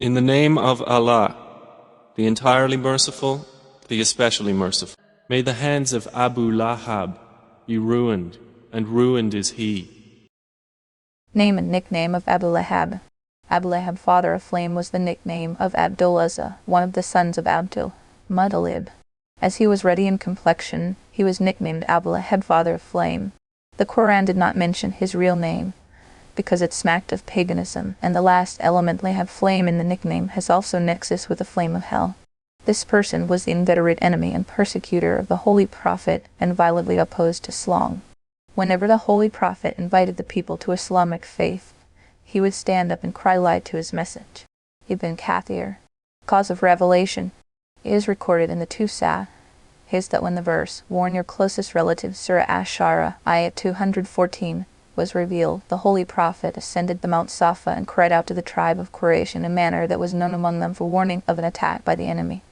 In the name of Allah, the entirely merciful, the especially merciful. May the hands of Abu Lahab be ruined, and ruined is he. Name and nickname of Abu Lahab. Abu Lahab, father of flame, was the nickname of Abdul Uzza, one of the sons of Abdul Muttalib. As he was ruddy in complexion, he was nicknamed Abu Lahab, father of flame. The Quran did not mention his real name, because it smacked of paganism, and the last element, Lahab, flame, in the nickname has also nexus with the flame of hell. This person was the inveterate enemy and persecutor of the Holy Prophet and violently opposed to Islam. Whenever the Holy Prophet invited the people to Islamic faith, he would stand up and cry lie to his message. Ibn Kathir, cause of revelation, is recorded in the two Sahih that when the verse, warn your closest relatives, Surah Ash-Shara, ayat 214, was revealed, the Holy Prophet ascended the Mount Safa and cried out to the tribe of Quraysh in a manner that was known among them for warning of an attack by the enemy.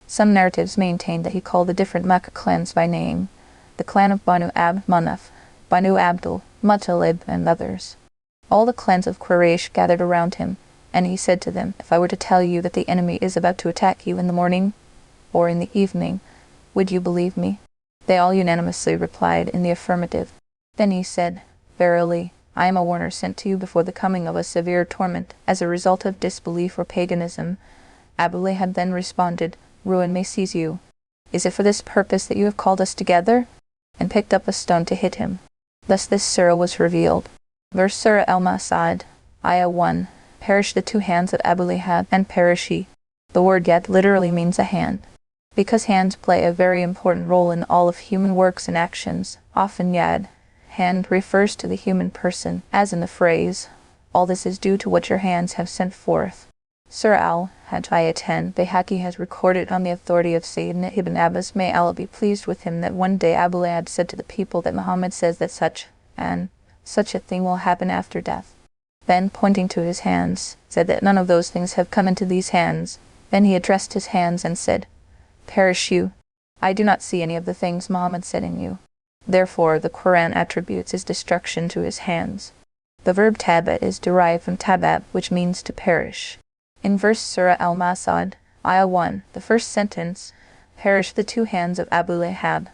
Some narratives maintain that he called the different Makkah clans by name, the clan of Banu Abd Manaf, Banu Abdul Muttalib, and others. All the clans of Quraysh gathered around him, and he said to them, if I were to tell you that the enemy is about to attack you in the morning or in the evening, would you believe me? They all unanimously replied in the affirmative. Then he said, verily, I am a warner sent to you before the coming of a severe torment as a result of disbelief or paganism. Abu Lahab then responded, ruin may seize you. Is it for this purpose that you have called us together? And picked up a stone to hit him. Thus this surah was revealed. Verse Surah Al-Masad, Ayah 1, perish the two hands of Abu Lahab, and perish he. The word yad literally means a hand. Because hands play a very important role in all of human works and actions, often yad, hand, refers to the human person, as in the phrase, all this is due to what your hands have sent forth. Surah Al-Hajj, Ayah 10, Bayhaqi has recorded on the authority of Sayyidina Ibn Abbas, may Allah be pleased with him, that one day Abu Lahab said to the people that Muhammad says that such a thing will happen after death. Then, pointing to his hands, said that none of those things have come into these hands. Then he addressed his hands and said, perish you. I do not see any of the things Muhammad said in you. Therefore, the Quran attributes his destruction to his hands. The verb taba is derived from tabab, which means to perish. In verse Surah Al-Masad, Ayah 1, the first sentence, perish the two hands of Abu Lahab,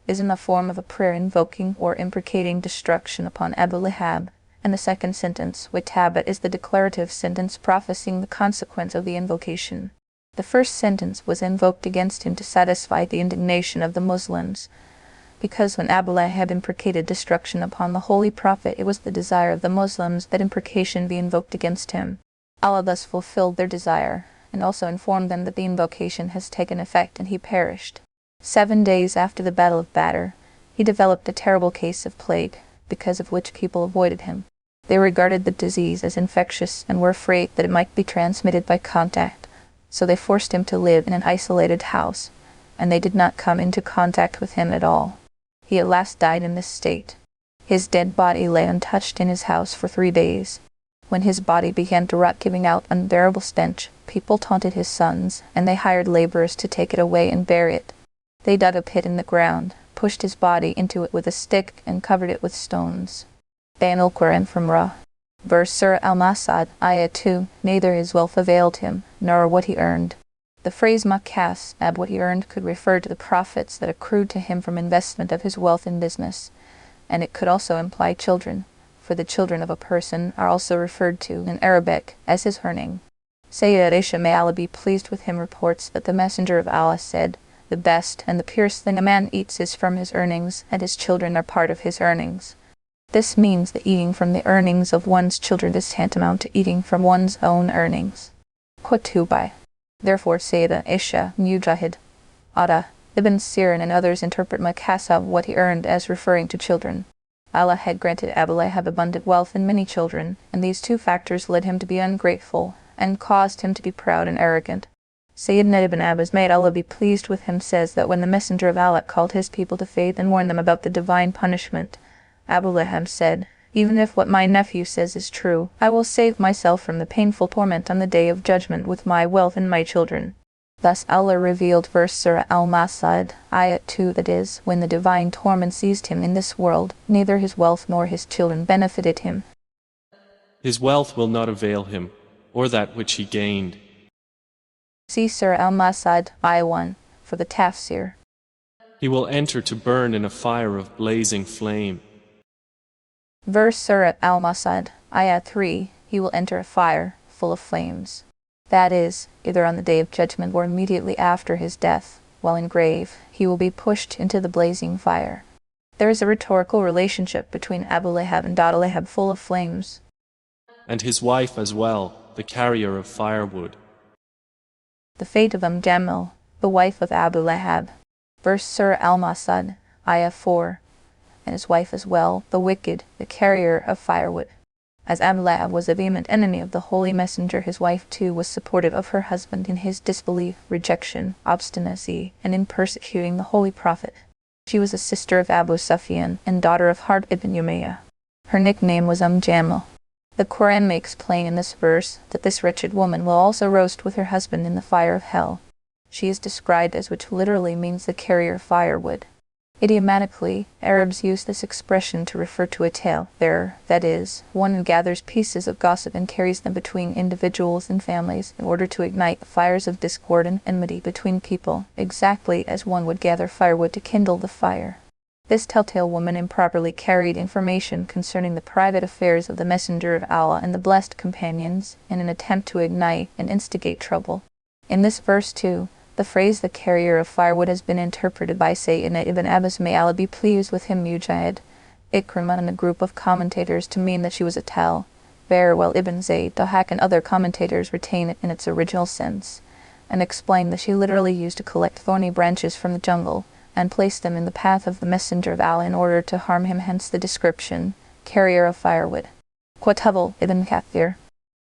is in the form of a prayer invoking or imprecating destruction upon Abu Lahab, and the second sentence, Watabat, is the declarative sentence prophesying the consequence of the invocation. The first sentence was invoked against him to satisfy the indignation of the Muslims, because when Abu Lahab imprecated destruction upon the Holy Prophet, it was the desire of the Muslims that imprecation be invoked against him. Allah thus fulfilled their desire, and also informed them that the invocation has taken effect, and he perished. 7 days after the Battle of Badr, he developed a terrible case of plague, because of which people avoided him. They regarded the disease as infectious and were afraid that it might be transmitted by contact, so they forced him to live in an isolated house, and they did not come into contact with him at all. He at last died in this state. His dead body lay untouched in his house for 3 days. When his body began to rot, giving out unbearable stench, people taunted his sons, and they hired laborers to take it away and bury it. They dug a pit in the ground, pushed his body into it with a stick, and covered it with stones. Bayan al-Quran from Ra. Verse Surah Al-Masad, Ayah 2, neither his wealth availed him, nor what he earned. The phrase makas, what he earned, could refer to the profits that accrued to him from investment of his wealth in business, and it could also imply children, for the children of a person are also referred to in Arabic as his earning. Sayyid Aisha, may Allah be pleased with him, reports that the Messenger of Allah said, the best and the purest thing a man eats is from his earnings, and his children are part of his earnings. This means that eating from the earnings of one's children is tantamount to eating from one's own earnings. Qutubai. Therefore Sayyida Aisha, Mujahid, Ada, Ibn Sirin, and others interpret makasa, what he earned, as referring to children. Allah had granted Abu Lahab abundant wealth and many children, and these two factors led him to be ungrateful, and caused him to be proud and arrogant. Sayyidina Ibn Abbas, may Allah be pleased with him, says that when the Messenger of Allah called his people to faith and warned them about the divine punishment, Abu Lahab said, even if what my nephew says is true, I will save myself from the painful torment on the day of judgment with my wealth and my children. Thus Allah revealed verse Surah Al-Masad, Ayah 2, that is, when the divine torment seized him in this world, neither his wealth nor his children benefited him. His wealth will not avail him, or that which he gained, See Surah Al-Masad, Ayah 1, for the Tafsir. He will enter to burn in a fire of blazing flame. Verse Surah Al-Masad, Ayah 3, he will enter a fire full of flames. That is, either on the day of judgment or immediately after his death, while in grave, he will be pushed into the blazing fire. There is a rhetorical relationship between Abu Lahab and Lahab full of flames. And his wife as well, the carrier of firewood. The fate of Jamil, the wife of Abu Lahab. Verse Surah Al-Masad, Ayah 4, and his wife as well, the wicked, the carrier of firewood. As Abu Lahab was a vehement enemy of the Holy Messenger, his wife too was supportive of her husband in his disbelief, rejection, obstinacy, and in persecuting the Holy Prophet. She was a sister of Abu Sufyan and daughter of Harb ibn Umayyah. Her nickname was Jamil. The Quran makes plain in this verse that this wretched woman will also roast with her husband in the fire of hell. She is described as, which literally means the carrier of firewood. Idiomatically, Arabs use this expression to refer to a tale-bearer, that is, one who gathers pieces of gossip and carries them between individuals and families in order to ignite fires of discord and enmity between people, exactly as one would gather firewood to kindle the fire. This telltale woman improperly carried information concerning the private affairs of the Messenger of Allah and the blessed companions in an attempt to ignite and instigate trouble. In this verse too, the phrase "the carrier of firewood" has been interpreted by Sayyidina Ibn Abbas, may Allah be pleased with him, Mujahid, Ikrimah, and a group of commentators to mean that she was a tale-bearer, while Ibn Zayd, Dahak, and other commentators retain it in its original sense, and explain that she literally used to collect thorny branches from the jungle and place them in the path of the Messenger of Allah in order to harm him, hence the description, carrier of firewood. Qatabal ibn Kathir.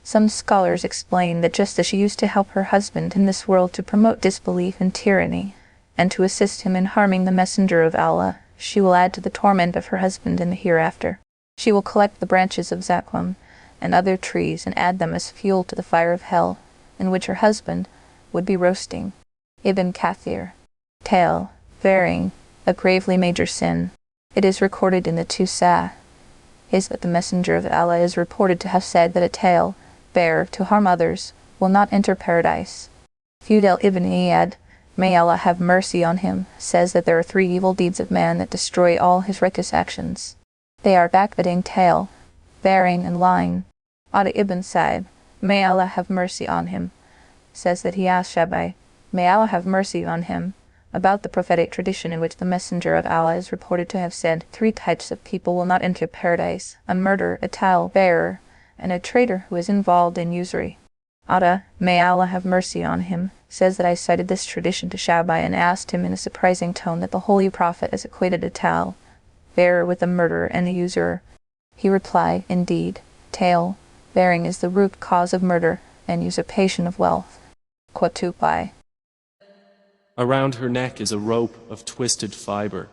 Some scholars explain that just as she used to help her husband in this world to promote disbelief and tyranny, and to assist him in harming the Messenger of Allah, she will add to the torment of her husband in the hereafter. She will collect the branches of zaqqum and other trees and add them as fuel to the fire of hell, in which her husband would be roasting. Ibn Kathir. Tale, bearing, a gravely major sin. It is recorded in the two Sahih that the Messenger of Allah is reported to have said that a tale-bearer to harm others will not enter paradise. Fudayl ibn Iyad, may Allah have mercy on him, says that there are 3 evil deeds of man that destroy all his righteous actions. They are backbiting, tale-bearing, and lying. Ata ibn Sa'ib, may Allah have mercy on him, says that he asked Shabai, may Allah have mercy on him, about the prophetic tradition in which the Messenger of Allah is reported to have said 3 types of people will not enter paradise: a murderer, a tale-bearer, and a traitor who is involved in usury. Ata, may Allah have mercy on him, says that I cited this tradition to Shabai and asked him in a surprising tone that the Holy Prophet has equated a tale-bearer with a murderer and a usurer. He replied, indeed, tale-bearing is the root cause of murder and usurpation of wealth. Qatubai. Around her neck is a rope of twisted fiber.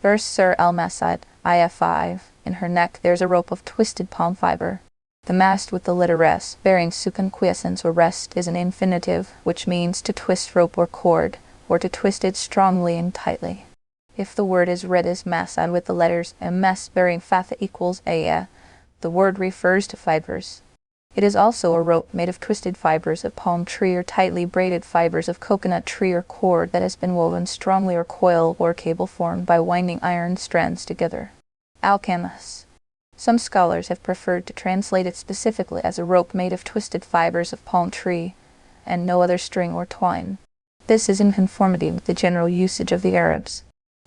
Verse Surah Al-Masad, Ayah 5, in her neck there is a rope of twisted palm fiber. The mast with the letter S, bearing sukan quiescence or rest, is an infinitive, which means to twist rope or cord, or to twist it strongly and tightly. If the word is read as masad with the letters MS bearing fatha equals ayah, the word refers to fibers. It is also a rope made of twisted fibers of palm tree or tightly braided fibers of coconut tree or cord that has been woven strongly, or coil or cable formed by winding iron strands together. Al-Kamas. Some scholars have preferred to translate it specifically as a rope made of twisted fibers of palm tree and no other string or twine. This is in conformity with the general usage of the Arabs.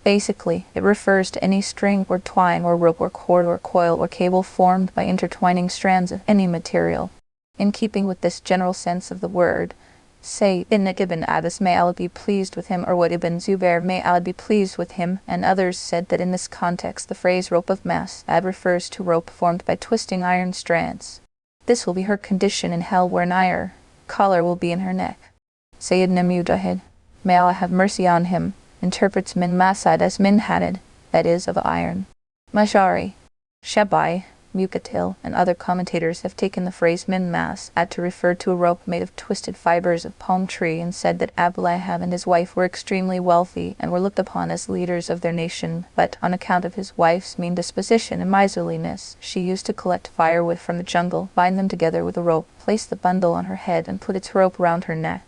Basically, it refers to any string or twine or rope or cord or coil or cable formed by intertwining strands of any material. In keeping with this general sense of the word, say Ibn Abbas, may Allah be pleased with him, or what Ibn Zubair, may Allah be pleased with him, and others said that in this context the phrase rope of masad refers to rope formed by twisting iron strands. This will be her condition in hell, where an iron collar will be in her neck. Sayyidina Mujahid, may Allah have mercy on him, interprets min masad as min hadid, that is, of iron. Mashari. Shabai, Muqatil, and other commentators have taken the phrase min mas to refer to a rope made of twisted fibers of palm tree, and said that Abu Lahab and his wife were extremely wealthy and were looked upon as leaders of their nation, but on account of his wife's mean disposition and miserliness, she used to collect firewood from the jungle, bind them together with a rope, place the bundle on her head, and put its rope round her neck,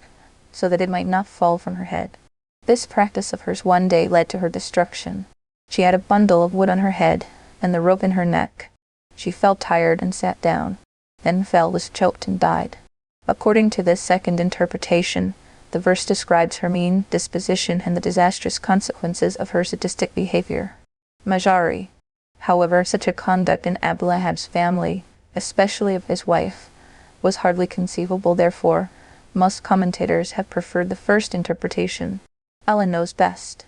so that it might not fall from her head. This practice of hers one day led to her destruction. She had a bundle of wood on her head, and the rope in her neck. She felt tired and sat down, then fell, was choked, and died. According to this second interpretation, the verse describes her mean disposition and the disastrous consequences of her sadistic behavior. Majari. However, such a conduct in Abu Lahab's family, especially of his wife, was hardly conceivable. Therefore, most commentators have preferred the first interpretation. Allah knows best.